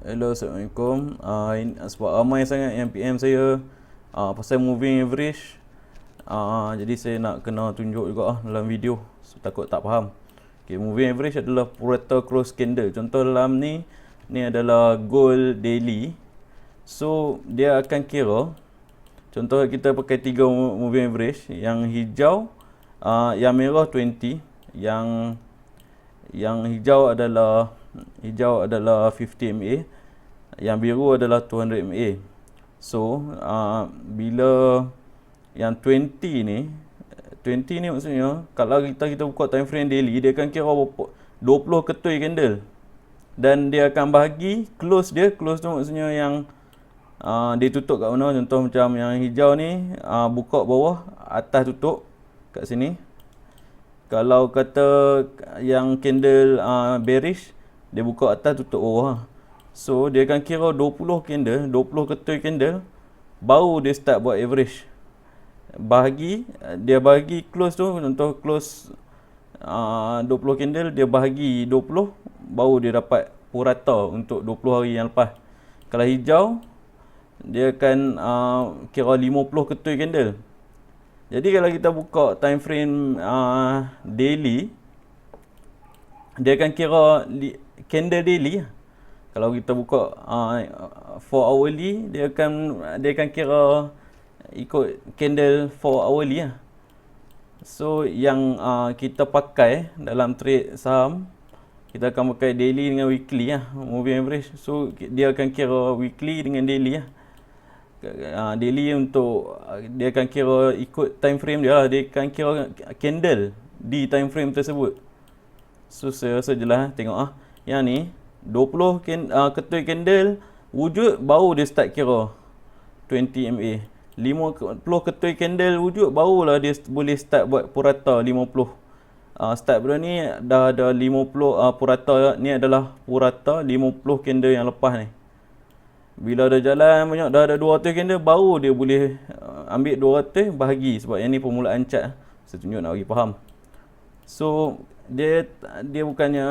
Hello, Assalamualaikum. Sebab ramai sangat yang PM saya pasal moving average. Jadi saya nak kena tunjuk juga dalam video. So, takut tak faham. Okay, moving average adalah Pareto close candle. Contoh dalam ni adalah gold daily. So dia akan kira, contoh kita pakai 3 moving average. Yang hijau, yang merah 20, yang hijau adalah 50 MA, yang biru adalah 200 MA. So bila yang 20 ni maksudnya kalau kita buka time frame daily, dia akan kira 20 ketui candle, dan dia akan bahagi close tu maksudnya yang dia tutup kat mana. Contoh macam yang hijau ni, buka bawah, atas tutup kat sini. Kalau kata yang candle bearish, dia buka atas tutup bawah. So dia akan kira 20 candle, 20 ketui candle, baru dia start buat average. Dia bahagi close tu, contoh close 20 candle, dia bahagi 20, baru dia dapat purata untuk 20 hari yang lepas. Kalau hijau, dia akan kira 50 ketui candle. Jadi kalau kita buka time frame daily, dia akan kira candle daily. Kalau kita buka 4 hourly, dia akan kira ikut candle 4 hourly lah. So yang kita pakai dalam trade saham, kita akan pakai daily dengan weekly lah, moving average. So dia akan kira weekly dengan daily lah. Daily untuk dia akan kira ikut time frame dia lah. Dia akan kira candle di time frame tersebut. So saya rasa jelas, tengok yang ni 20 ketui candle wujud, baru dia start kira 20 MA. 50 ketui candle wujud, barulah dia boleh start buat purata 50. Start pada ni dah ada 50 purata. Ni adalah purata 50 candle yang lepas ni. Bila dah jalan banyak, dah ada 200 candle, baru dia boleh ambil 200 bahagi. Sebab yang ni permulaan chart. Saya tunjuk nak bagi faham. So dia bukannya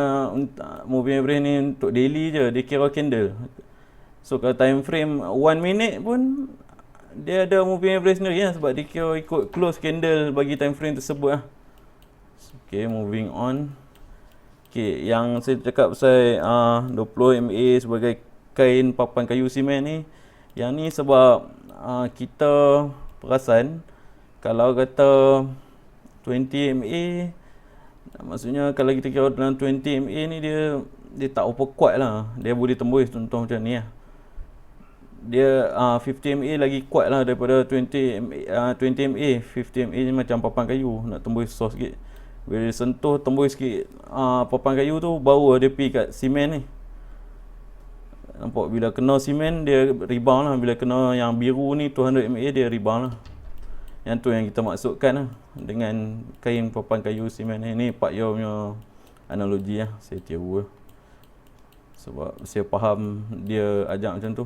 moving average ni untuk daily je, dia kira candle. So kalau time frame 1 minute pun dia ada moving average sendiri lah, sebab dia kira ikut close candle bagi time frame tersebut lah. Okay, moving on. Okay, yang saya cakap pasal 20 MA sebagai kain papan kayu simen ni, yang ni sebab kita perasan kalau kata 20 MA, maksudnya kalau kita kira dalam 20 MA ni, dia tak apa kuat lah. Dia boleh tembus, contoh macam ni lah. Dia 50 MA lagi kuat lah daripada 20 MA. 50 MA ni macam papan kayu, nak tembus susah sikit. Bila dia sentuh, tembus sikit papan kayu tu, baru dia pergi kat simen ni. Nampak, bila kena simen dia rebound lah. Bila kena yang biru ni 200 MA, dia rebound lah. Yang tu yang kita maksudkan lah dengan kain papan kayu simen ni. Ni Pak Yo punya analogi lah, saya tiru lah, sebab saya faham dia ajak macam tu.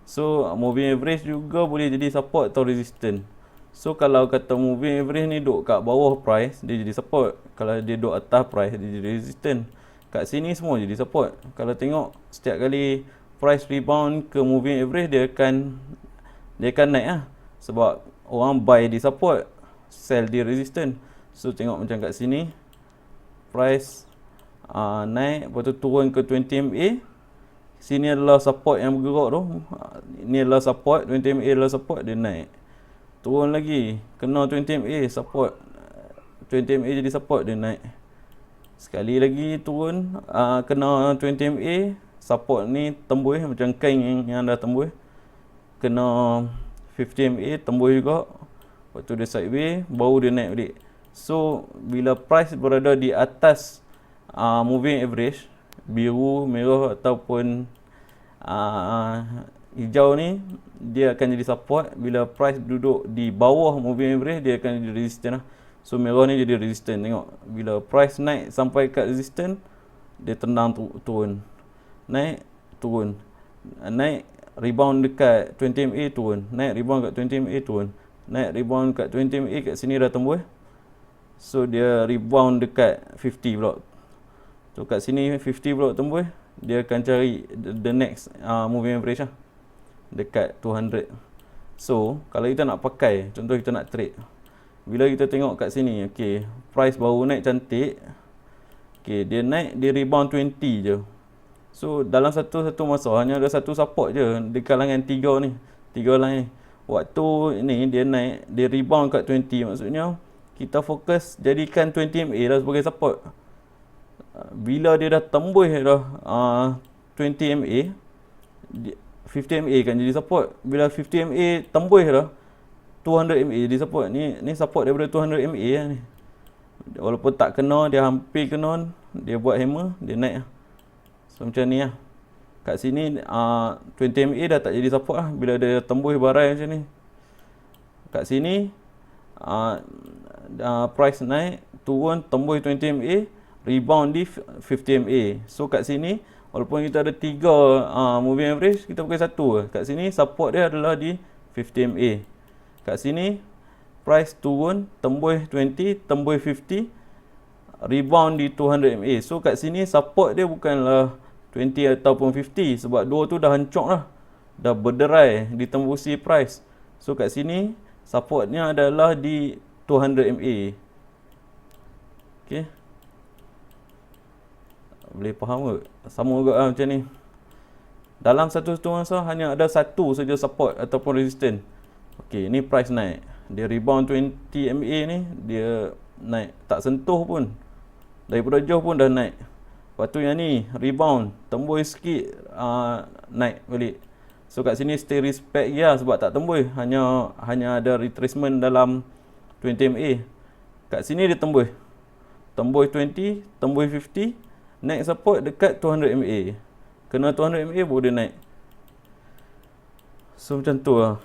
So moving average juga boleh jadi support atau resistance. So kalau kata moving average ni duduk kat bawah price, dia jadi support. Kalau dia duduk atas price, dia jadi resistance. Kat sini semua jadi support. Kalau tengok setiap kali price rebound ke moving average, dia akan naik lah. Sebab orang buy di support, sell di resistance. So tengok macam kat sini, price naik, lepas tu turun ke 20 MA. Sini adalah support yang bergerak tu. Ni adalah support, 20 MA adalah support, dia naik. Turun lagi, kena 20 MA, support. 20 MA jadi support, dia naik. Sekali lagi turun, kena 20 MA, support ni tembus macam kain yang dah tembus. Kena 50 MA, tembus juga. Lepas tu dia sideways, baru dia naik balik. So bila price berada di atas moving average, biru, merah ataupun hijau ni, dia akan jadi support. Bila price duduk di bawah moving average, dia akan jadi resistance lah. So merah ni jadi resistance. Tengok, bila price naik sampai kat resistance, dia tendang turun. Naik, turun. Naik, rebound dekat 20 MA, turun. Naik, rebound kat 20 MA, turun. Naik, rebound kat 20 MA, kat sini dah tembus. So dia rebound dekat 50 pula. So kat sini 50 pula tembus, dia akan cari the next moving average lah, dekat 200. So kalau kita nak pakai, contoh kita nak trade, bila kita tengok kat sini, okay, price baru naik cantik, okay, dia naik, dia rebound 20 je. So dalam satu masa hanya ada satu support je di kalangan tiga line ni. Waktu ni dia naik, dia rebound kat 20, maksudnya kita fokus jadikan 20 MA lah sebagai support. Bila dia dah tembus dah 20 MA, 50 MA kan jadi support. Bila 50 MA tembus dah 200 MA jadi support. Ni support daripada 200 MA lah ni. Walaupun tak kena, dia hampir kena, dia buat hammer, dia naik lah. So macam ni lah. Kat sini 20 MA dah tak jadi support lah bila dia tembus barai macam ni. Kat sini price naik, turun, tembus 20 MA, rebound di 50 MA. So kat sini walaupun kita ada 3 moving average, kita pakai satu lah. Kat sini support dia adalah di 50 MA. Kat sini price turun, tembus 20, tembus 50, rebound di 200 MA. So kat sini support dia bukanlah 20 ataupun 50, sebab dua tu dah hancur lah, dah berderai ditembusi price. So kat sini supportnya adalah di 200 MA. Okay, boleh faham ke? Sama juga lah macam ni. Dalam satu masa hanya ada satu saja support ataupun resistance. Okay, ni price naik, dia rebound 20 MA ni, dia naik, tak sentuh pun, daripada jauh pun dah naik. Lepas tu yang ni rebound, tembus sikit, naik balik. So kat sini stay respect je lah, sebab tak tembus, hanya ada retracement dalam 20 MA. Kat sini dia tembus 20, tembus 50, naik support dekat 200 MA. Kena 200 MA baru dia naik. So macam tu lah.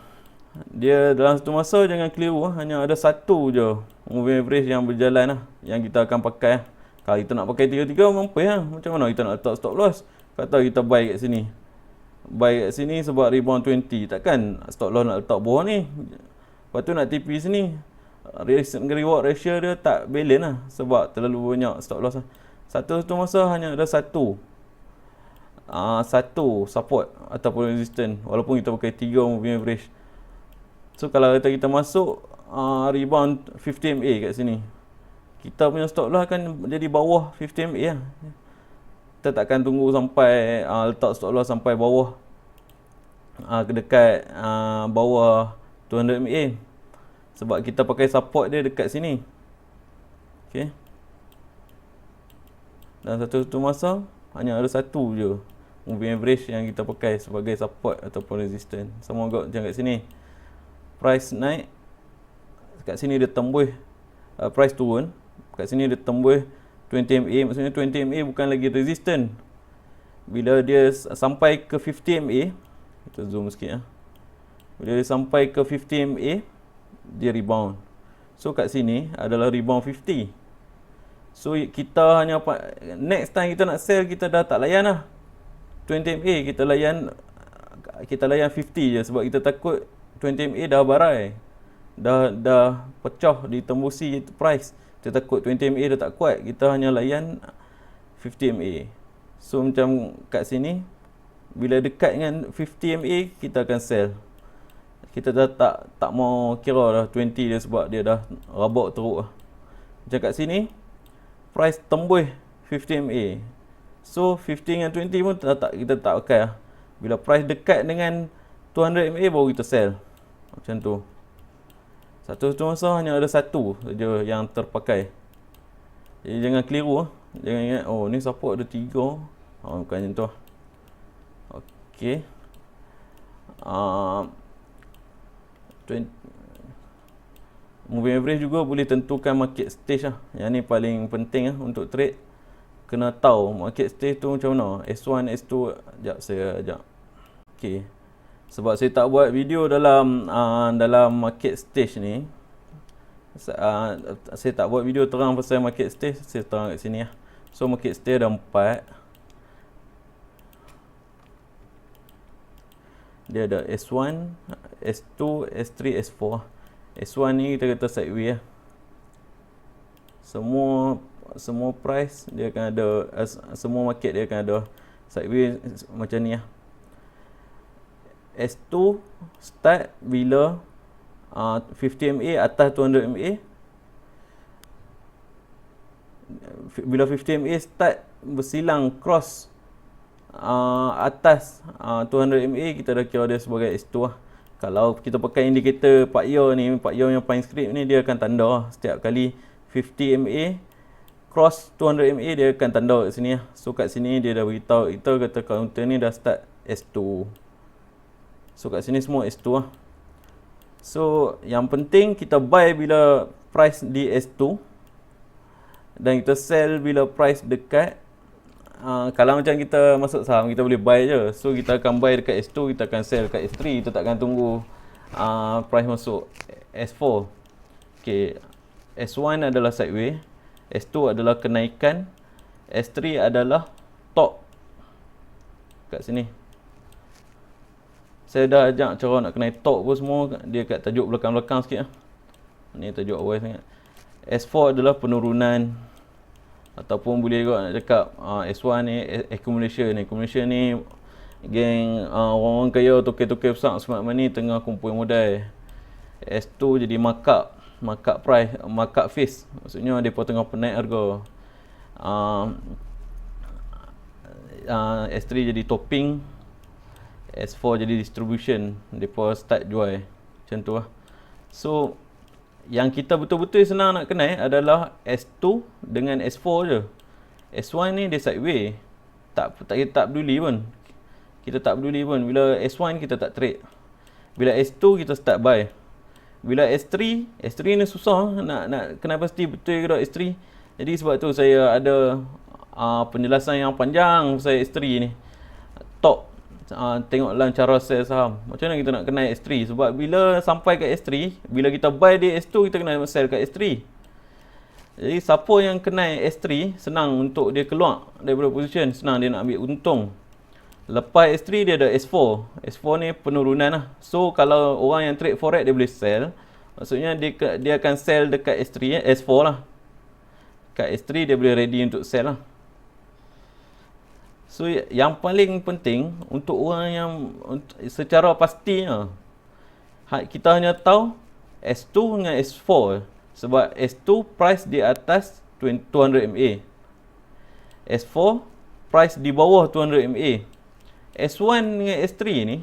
Dia dalam satu masa jangan keliru, hanya ada satu je moving average yang berjalan lah, yang kita akan pakai lah. Kalau kita nak pakai tiga-tiga, mampu lah. Macam mana kita nak letak stop loss? Kata kita buy kat sini, sebab rebound 20, takkan stop loss nak letak bawah ni. Lepas tu nak TP sini, reward ratio dia tak balance lah, sebab terlalu banyak stop loss lah. Satu masa hanya ada satu support ataupun resistance, walaupun kita pakai 3 moving average. So kalau kita masuk rebound 50 MA kat sini, kita punya stop loss akan jadi bawah 50 MA lah. Kita takkan tunggu sampai letak stop loss sampai bawah, dekat bawah 200 MA, sebab kita pakai support dia dekat sini. Okay, dan satu masa hanya ada satu je moving average yang kita pakai sebagai support ataupun resistance. Sama juga macam kat sini, price naik, kat sini dia tembus, price turun, kat sini dia tembus 20 MA, maksudnya 20 MA bukan lagi resistant. Bila dia sampai ke 50 MA, kita zoom sikit lah. Bila dia sampai ke 50 MA, dia rebound. So kat sini adalah rebound 50. So kita hanya next time kita nak sell, kita dah tak layan lah 20 MA, kita layan 50 je, sebab kita takut 20 MA dah barai, dah pecah, ditembusi price. Kita takut 20 MA dah tak kuat, kita hanya layan 50 MA. So macam kat sini, bila dekat dengan 50 MA, kita akan sell. Kita dah tak mau kira dah 20 dia, sebab dia dah rabak teruk lah. Macam kat sini, price tembus 50 MA. So 50 dengan 20 pun kita tak pakai lah. Bila price dekat dengan 200 MA baru kita sell. Macam tu. Satu masa hanya ada satu saja yang terpakai. Jadi jangan keliru lah. Jangan ingat, oh ni support ada 3. Bukan macam tu lah. Okay. Moving average juga boleh tentukan market stage lah. Yang ni paling penting lah untuk trade. Kena tahu market stage tu macam mana. S1, S2. Sekejap. Okay. Sebab saya tak buat video dalam market stage ni. Saya tak buat video terang pasal market stage. Saya terang kat sini lah. So market stage ada 4. Dia ada S1, S2, S3, S4. S1 ni kita kata sideways lah. Semua price dia akan ada, semua market dia akan ada Sideway macam ni lah. S2 start bila 50 MA atas 200 MA. Bila 50 MA start bersilang cross atas 200 MA, kita dah kira dia sebagai S2 lah. Kalau kita pakai indikator 4-year ni, 4-year yang fine script ni, dia akan tanda lah. Setiap kali 50 MA cross 200 MA, dia akan tanda kat sini lah. So kat sini dia dah beritahu kita kata counter ni dah start S2. So kat sini semua S2 lah. So yang penting kita buy bila price di S2 dan kita sell bila price dekat kalau macam kita masuk saham, kita boleh buy je. So kita akan buy dekat S2, kita akan sell dekat S3. Kita takkan tunggu price masuk S4. Okay, S1 adalah sideway, S2 adalah kenaikan, S3 adalah top. Kat sini saya dah ajak cara nak kenai top pun semua. Dia kat tajuk belakang-belakang sikit lah. Ni tajuk awal sangat. S4 adalah penurunan, ataupun boleh juga nak cakap S1 ni accumulation. Accumulation ni geng orang-orang kaya, token-token besar smart money tengah kumpul modal. S2 jadi markup price, markup phase. Maksudnya depa tengah penaik harga. S3 jadi topping, S4 jadi distribution. Depa start jual macam tu lah. So yang kita betul-betul senang nak kenal adalah S2 dengan S4 je. S1 ni dia sideway, tak peduli pun. Kita tak peduli pun. Bila S1 kita tak trade. Bila S2 kita start buy. Bila S3 ni susah nak kena pasti betul ke tak S3. Jadi sebab tu saya ada penjelasan yang panjang pasal S3 ni. Top tengoklah cara sell saham. Macam mana kita nak kenal S3? Sebab bila sampai kat S3, bila kita buy di S2, kita kena sell kat S3. Jadi siapa yang kenal S3, senang untuk dia keluar daripada position, senang dia nak ambil untung. Lepas S3 dia ada S4. S4 ni penurunan lah. So kalau orang yang trade forex dia boleh sell, maksudnya dia akan sell dekat S3, S4 lah. Kat S3 dia boleh ready untuk sell lah. So yang paling penting untuk orang yang secara pastinya, kita hanya tahu S2 dengan S4. Sebab S2 price di atas 200 MA, S4 price di bawah 200 MA. S1 dengan S3 ni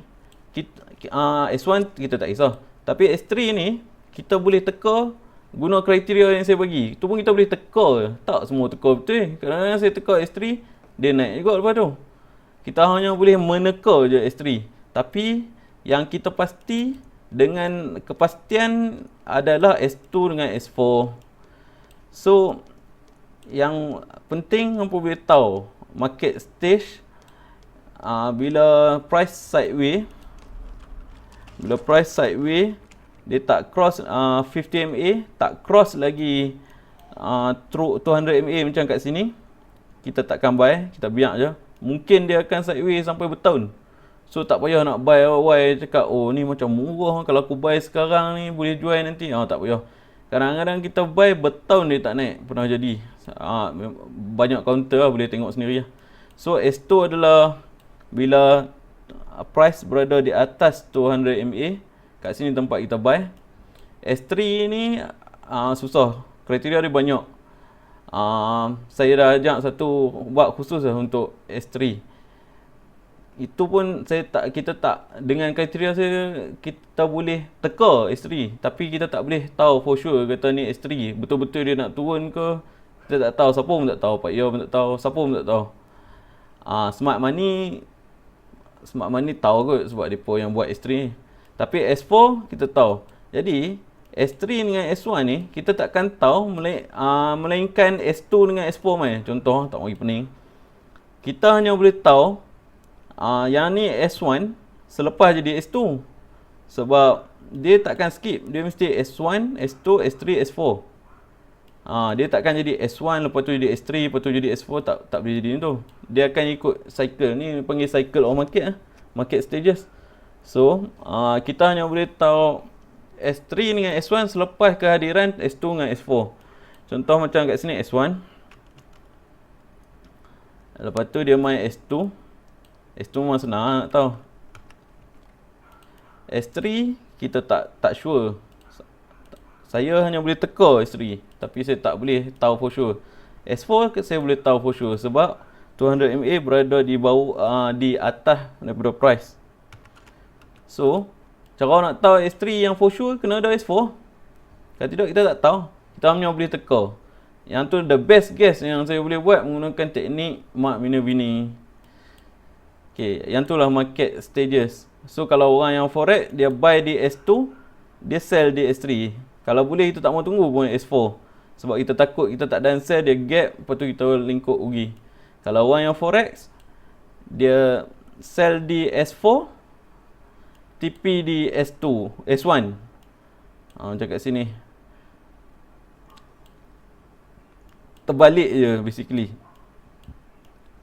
S1 kita tak kisah, tapi S3 ni kita boleh teka guna kriteria yang saya bagi. Tu pun kita boleh teka, tak semua teka betul. Kadang-kadang saya teka S3, dia naik juga lepas tu. Kita hanya boleh meneka je S3. Tapi yang kita pasti dengan kepastian adalah S2 dengan S4. So yang penting hampa boleh tahu market stage bila price sideway. Bila price sideway dia tak cross 50 MA, tak cross lagi 200 MA macam kat sini, kita takkan buy, kita biar je. Mungkin dia akan sideway sampai bertahun. So tak payah nak buy awal cakap oh ni macam murah, kalau aku buy sekarang ni boleh jual nanti. Tak payah. Kadang-kadang kita buy bertahun dia tak naik, pernah jadi. Banyak counter lah, boleh tengok sendiri lah. So S2 adalah bila price berada di atas 200 MA, kat sini tempat kita buy. S3 ni susah, kriteria dia banyak. Saya dah ajak satu buat khusus lah untuk S3. Itu pun kita tak dengan kriteria saya, kita boleh teka S3, tapi kita tak boleh tahu for sure kata ni S3 betul-betul dia nak turun ke. Kita tak tahu, siapa pun tak tahu, Pak Yo pun tak tahu, siapa pun tak tahu. Smart money tahu kot sebab depa yang buat S3 ni. Tapi S4 kita tahu. Jadi S3 dengan S1 ni kita takkan tahu melainkan S2 dengan S4 main. Contoh tak bagi pening. Kita hanya boleh tahu yang ni S1 selepas jadi S2. Sebab dia takkan skip, dia mesti S1, S2, S3, S4. Dia takkan jadi S1 lepas tu jadi S3 lepas tu jadi S4, tak boleh jadi tu. Dia akan ikut cycle ni, panggil cycle of market, market stages. So kita hanya boleh tahu S3 dengan S1 selepas kehadiran S2 dengan S4. Contoh macam kat sini S1, lepas tu dia main S2, S2 memang senang nak tahu. S3 kita tak sure. Saya hanya boleh teka S3, tapi saya tak boleh tahu for sure. S4 saya boleh tahu for sure sebab 200 mAh berada di bawah di atas daripada price. So, cara nak tahu S3 yang for sure kena ada S4. Kalau tidak kita tak tahu. Kita hanya boleh teka. Yang tu the best guess yang saya boleh buat menggunakan teknik Mark Minervini. Okay, yang tu lah market stages. So kalau orang yang forex dia buy di S2, dia sell di S3. Kalau boleh kita tak mau tunggu pun S4. Sebab kita takut kita tak done sell, dia gap, lepas tu kita lingkup rugi. Kalau orang yang forex, dia sell di S4, TP di S2, S1. Macam kat sini. Terbalik je basically.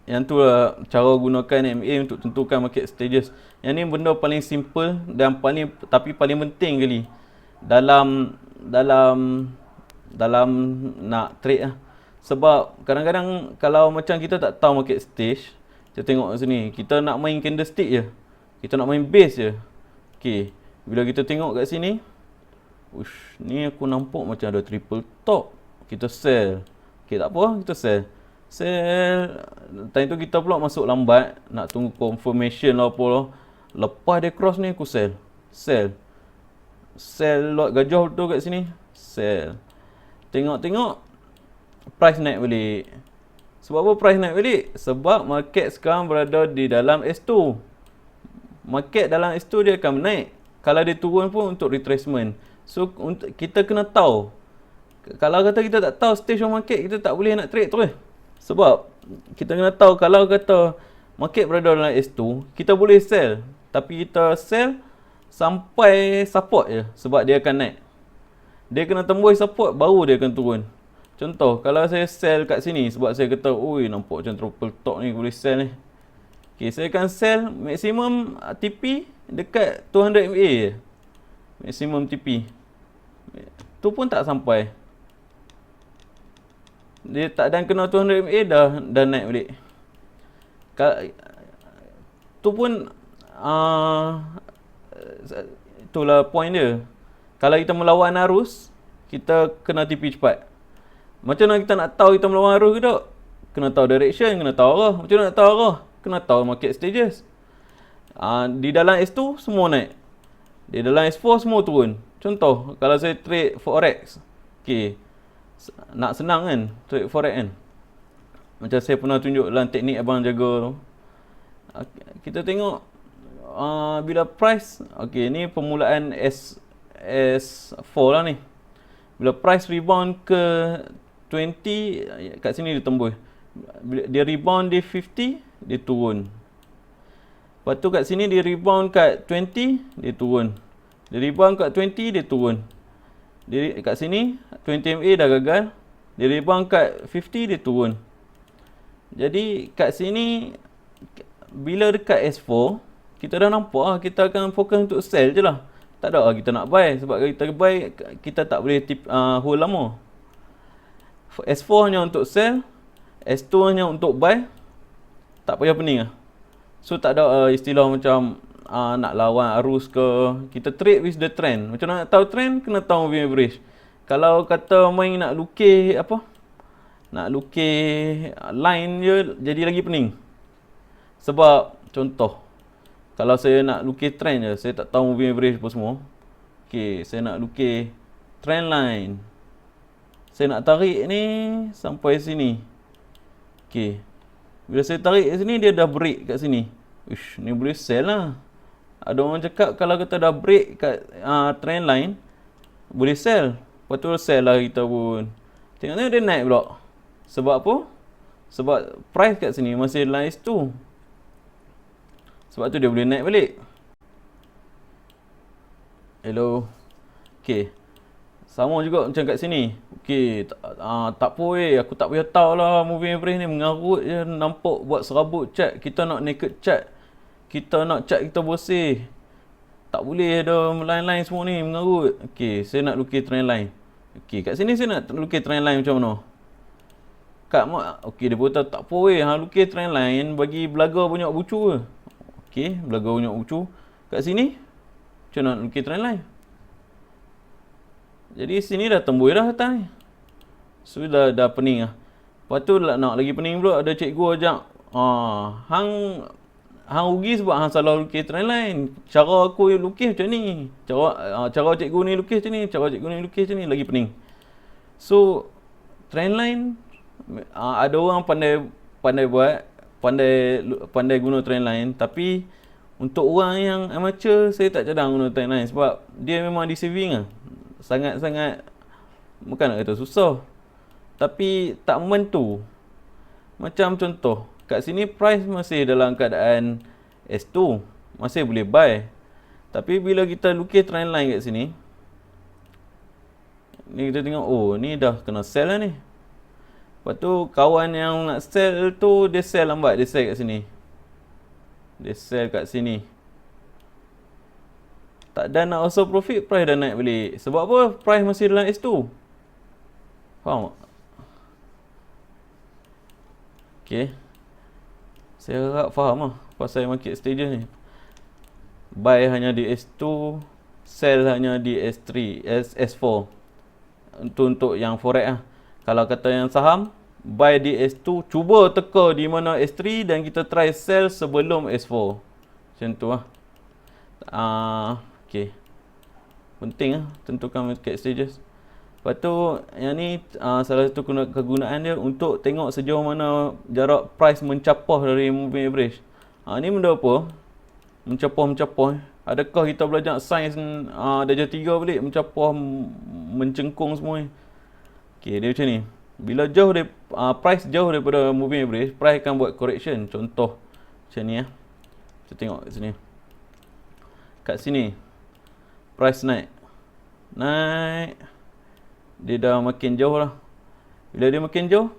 Yang tu lah cara gunakan MA untuk tentukan market stages. Yang ni benda paling simple dan paling penting kali dalam nak trade lah. Sebab kadang-kadang kalau macam kita tak tahu market stage, kita tengok kat sini, kita nak main candlestick je. Kita nak main base je. Okey, bila kita tengok kat sini, ni aku nampak macam ada triple top. Kita sell. Okey, tak apa, kita sell. Time tu kita pula masuk lambat, nak tunggu confirmation lah apa lah. Lepas dia cross ni aku sell lot gajah betul kat sini. Sell. Tengok price naik balik. Sebab apa price naik balik? Sebab market sekarang berada di dalam S2. Market dalam S2 dia akan naik. Kalau dia turun pun untuk retracement. So kita kena tahu. Kalau kata kita tak tahu stage of market, kita tak boleh nak trade terus. Sebab kita kena tahu kalau kata market berada dalam S2, kita boleh sell. Tapi kita sell sampai support je sebab dia akan naik. Dia kena tembus support baru dia akan turun. Contoh, kalau saya sell kat sini sebab saya kata, oi nampak macam triple top ni boleh sell ni. Okey, saya akan sell maksimum TP dekat 200 MA je. Maksimum TP. Tu pun tak sampai. Dia tak dan kena 200 MA dah naik balik. Tu pun itulah point dia. Kalau kita melawan arus, kita kena TP cepat. Macam mana kita nak tahu kita melawan arus ke tak? Kena tahu direction, kena tahu arah. Macam mana nak tahu arah? Kena tahu market stages. Di dalam S2 semua naik. Di dalam S4 semua turun. Contoh, kalau saya trade forex. Okey. Nak senang kan trade forex kan. Macam saya pernah tunjuk dalam teknik abang jaga tu. Kita tengok bila price, okey ni permulaan S4 lah ni. Bila price rebound ke 20, kat sini dia tembus. Bila dia rebound di 50, dia turun. Lepas tu kat sini dia rebound kat 20, dia turun. Dia rebound kat 20, dia turun. Dia kat sini 20 MA dah gagal. Dia rebound kat 50, dia turun. Jadi kat sini bila dekat S4, kita dah nampak lah, kita akan fokus untuk sell je lah. Tak ada lah kita nak buy. Sebab kalau kita buy, kita tak boleh hold lama. S4 hanya untuk sell, S2 hanya untuk buy. Tak payah pening lah. So tak ada istilah macam nak lawan arus ke. Kita trade with the trend. Macam nak tahu trend, kena tahu moving average. Kalau kata main nak lukis apa, nak lukis line je, jadi lagi pening. Sebab contoh, kalau saya nak lukis trend je, saya tak tahu moving average apa semua. Okey, saya nak lukis trend line. Saya nak tarik ni sampai sini. Okey. Bila saya tarik kat sini, dia dah break kat sini. Uish, ni boleh sell lah. Ada orang cakap kalau kita dah break kat trend line, boleh sell. Lepas tu sell lah kita pun. Tengok-tengok dia naik pula. Sebab apa? Sebab price kat sini masih dalam S2. Sebab tu dia boleh naik balik. Hello. Okay. Sama juga macam kat sini. Okay. Tak apa aku tak payah tahu lah moving average ni. Mengarut je. Nampak buat serabut chart. Kita nak naked chart. Kita nak chart kita bersih. Tak boleh ada line-line semua ni mengarut. Okay. Saya nak lukis trend line. Okay. Kat sini saya nak lukis trend line macam mana? Okay, dia berkata tak apa lukis trend line bagi belaga banyak bucu ke. Okey, belaga unyak ucu. Kat sini, macam nak lukis trend line. Jadi sini dah tembus dah atas ni. So dah pening lah. Lepas tu nak lagi pening pula, ada cikgu ajak, hang rugi sebab hang salah lukis trend line. Cara aku lukis macam ni. Cara cikgu ni lukis macam ni, cara cikgu ni lukis macam ni, lagi pening. So trend line, ada orang pandai buat, pandai guna trend line, tapi untuk orang yang amateur, saya tak cadang guna trend line sebab dia memang deceiving lah. Sangat-sangat, bukan nak kata susah, tapi tak membantu. Macam contoh, kat sini price masih dalam keadaan S2, masih boleh buy. Tapi bila kita lukis trend line kat sini, ni kita tengok, oh ni dah kena sell lah ni. Lepas tu kawan yang nak sell tu, dia sell lambat, dia sell kat sini. Dia sell kat sini. Tak ada nak also profit, price dah naik balik. Sebab apa? Price masih dalam S2. Faham tak? Okay. Saya harap faham lah pasal market stages ni. Buy hanya di S2, sell hanya di S3, S4. Untuk yang forex lah. Kalau kata yang saham, buy di S2, cuba teka di mana S3 dan kita try sell sebelum S4. Macam tu lah. Okay. Penting lah tentukan market stages. Lepas tu, yang ni salah satu kegunaan dia untuk tengok sejauh mana jarak price mencapah dari moving average. Ni benda apa? Mencapah. Adakah kita belajar sains darjah 3 balik, mencapah, mencengkung semua ni? Okay, dia macam ni. Bila price jauh daripada moving average, price akan buat correction. Contoh macam ni ya. Kita tengok kat sini. Kat sini price naik. Dia dah makin jauh lah. Bila dia makin jauh,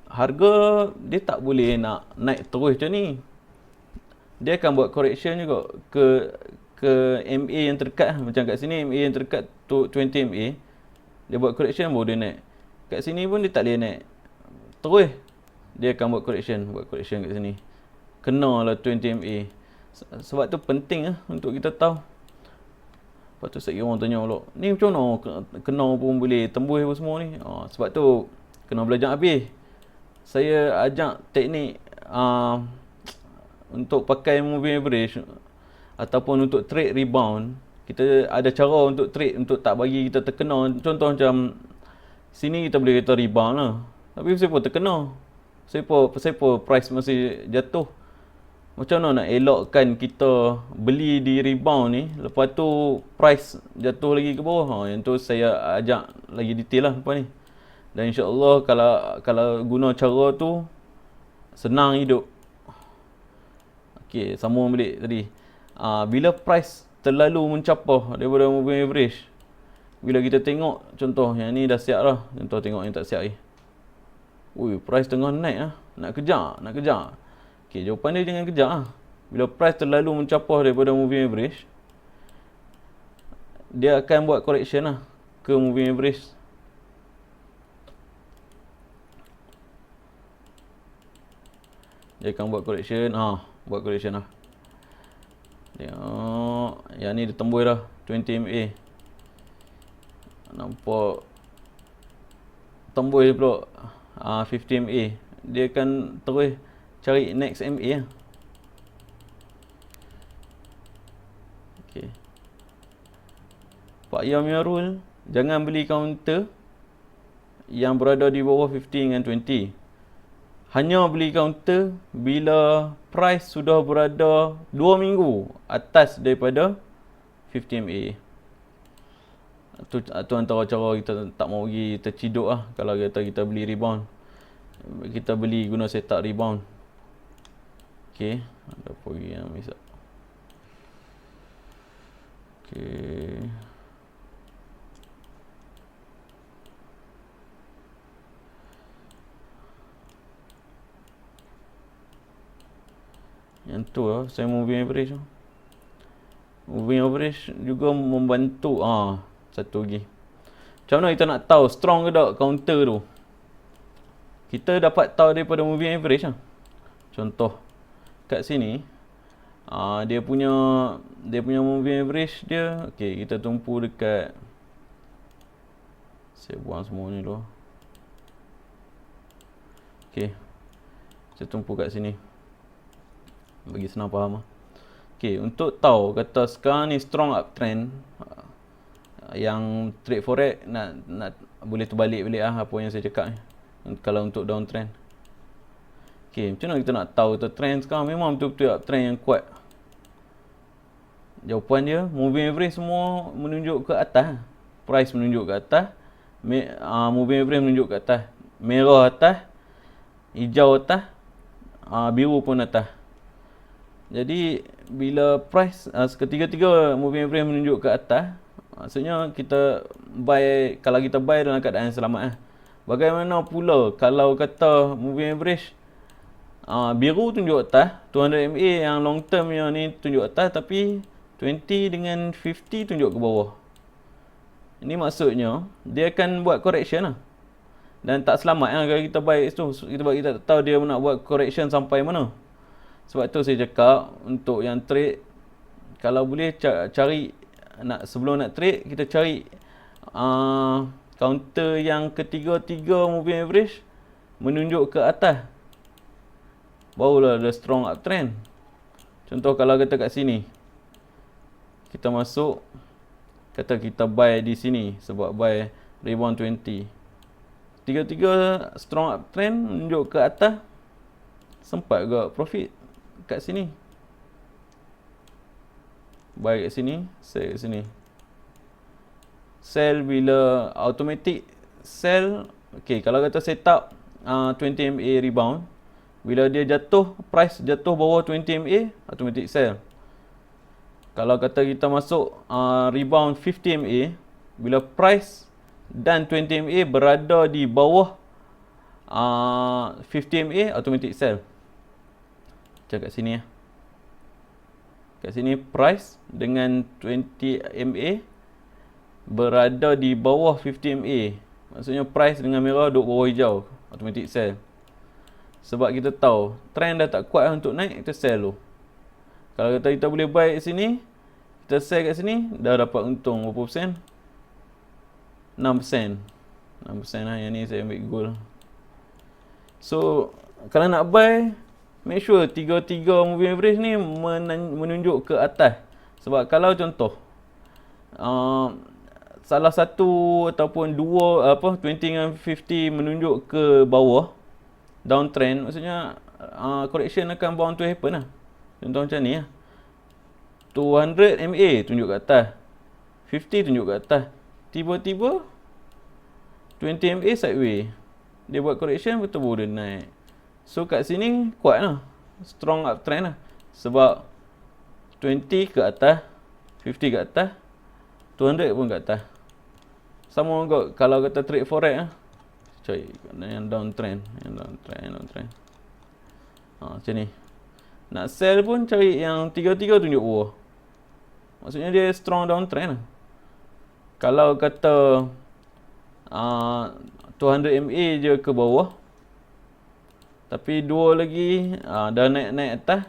harga dia tak boleh nak naik terus macam ni. Dia akan buat correction juga ke MA yang terdekat. Macam kat sini MA yang terdekat 20 MA. Dia buat correction baru dia naik. Kat sini pun dia tak boleh naik terus. Dia akan buat correction kat sini. Kena lah 20 MA. Sebab tu penting lah untuk kita tahu. Lepas tu sekali orang tanya pula, ni macam mana kena pun boleh tembus apa semua ni? Sebab tu kena belajar habis. Saya ajak teknik untuk pakai moving average ataupun untuk trade rebound. Kita ada cara untuk trade untuk tak bagi kita terkena. Contoh macam sini kita boleh kata rebound lah. Tapi siapa terkena? Siapa price masih jatuh? Macam mana nak elokkan kita beli di rebound ni, lepas tu price jatuh lagi ke bawah? Yang tu saya ajak lagi detail lah lepas ni. Dan insya-Allah kalau guna cara tu, senang hidup. Okey, sambung balik tadi. Bila price terlalu mencapah daripada moving average, bila kita tengok contoh yang ni dah siap dah. Contoh tengok yang tak siap ni. Ui, price tengah naik lah. Nak kejar. Okay, jawapan dia jangan kejar lah. Bila price terlalu mencapah daripada moving average, dia akan buat correction lah ke moving average. Dia akan buat correction. Buat correction lah. Tengok. Yang ni dia tembus dah 20 MA. Nampak tembus pula 50 MA. Dia akan terus cari next MA lah. Okay. Pak Yamia rule, jangan beli counter yang berada di bawah 50 dengan 20. Hanya beli counter bila price sudah berada 2 minggu atas daripada 50 MA. Tu antara cara kita tak mau pergi terciduk lah. Kalau kita beli rebound, kita beli guna setup rebound. Okay, ada pergi yang misal. Okay. Yang tu lah, saya moving average. Moving average juga membantu. Satu lagi. Macam mana kita nak tahu strong ke tak counter tu? Kita dapat tahu daripada moving average lah. Contoh kat sini Dia punya moving average dia, okey, kita tumpu dekat, saya buang semua ni dulu. Okey, saya tumpu kat sini bagi senang faham lah. Okey, untuk tahu kata sekarang ni strong uptrend, yang trade forex nak boleh terbalik balik lah apa yang saya cakap ni. Kalau untuk downtrend, okey, macam mana kita nak tahu tu trend sekarang memang betul-betul uptrend yang kuat? Jawapan dia, moving average semua menunjuk ke atas. Price menunjuk ke atas, moving average menunjuk ke atas. Merah atas, hijau atas, biru pun atas. Jadi bila price ketiga-tiga moving average menunjuk ke atas, maksudnya kita buy, kalau kita buy dalam keadaan selamat. Bagaimana pula kalau kata moving average biru tunjuk atas, 200 MA yang long term yang ni tunjuk atas, tapi 20 dengan 50 tunjuk ke bawah. Ini maksudnya dia akan buat correction lah. Dan tak selamat lah kalau kita buy tu, sebab kita tak tahu dia nak buat correction sampai mana. Sebab tu saya cakap untuk yang trade, kalau boleh cari, sebelum nak trade kita cari counter yang ketiga-tiga moving average menunjuk ke atas, barulah ada strong uptrend. Contoh kalau kata kat sini, kita masuk, kata kita buy di sini sebab buy rebound 20, tiga-tiga strong uptrend menunjuk ke atas, sempat ke profit kat sini. Buy kat sini, sell kat sini. Sell bila automatic sell, okey, kalau kata setup 20 MA rebound, bila dia jatuh, price jatuh bawah 20 MA, automatic sell. Kalau kata kita masuk rebound 50 MA, bila price dan 20 MA berada di bawah 50 MA, automatic sell. Macam kat sini ya. Kat sini price dengan 20 MA berada di bawah 50 MA. Maksudnya price dengan merah duduk bawah hijau, automatic sell. Sebab kita tahu trend dah tak kuat untuk naik, kita sell dulu. Kalau kata kita boleh buy kat sini, kita sell kat sini, dah dapat untung berapa persen? 6%. 6% lah, yang ni saya ambil goal. So kalau nak buy, make sure tiga-tiga moving average ni menunjuk ke atas. Sebab kalau contoh salah satu ataupun dua 20 dengan 50 menunjuk ke bawah, downtrend, maksudnya correction akan bound to happen lah. Contoh macam ni lah, 200 MA tunjuk ke atas, 50 tunjuk ke atas, tiba-tiba 20 MA sideway, dia buat correction, betul baru dia naik. So kat sini kuat lah, strong uptrend lah. Sebab 20 ke atas, 50 ke atas, 200 pun ke atas. Sama juga kalau kata trade forex lah, cari yang downtrend, macam ni. Nak sell pun cari yang tiga-tiga tunjuk bawah, maksudnya dia strong downtrend lah. Kalau kata 200 MA je ke bawah, tapi dua lagi dah naik-naik atas,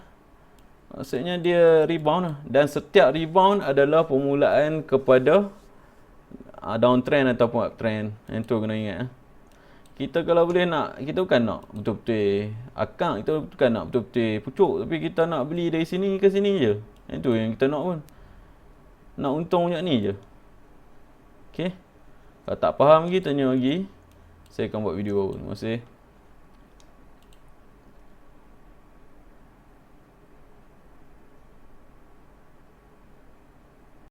maksudnya dia rebound lah. Dan setiap rebound adalah permulaan kepada downtrend ataupun uptrend. Yang tu kena ingat. Kita kalau boleh nak, kita bukan nak betul-betul akang, kita bukan nak betul-betul pucuk, tapi kita nak beli dari sini ke sini je. Yang tu yang kita nak pun. Nak untung banyak ni je. Okay. Kalau tak faham lagi, tanya lagi. Saya akan buat video baru. Terima kasih.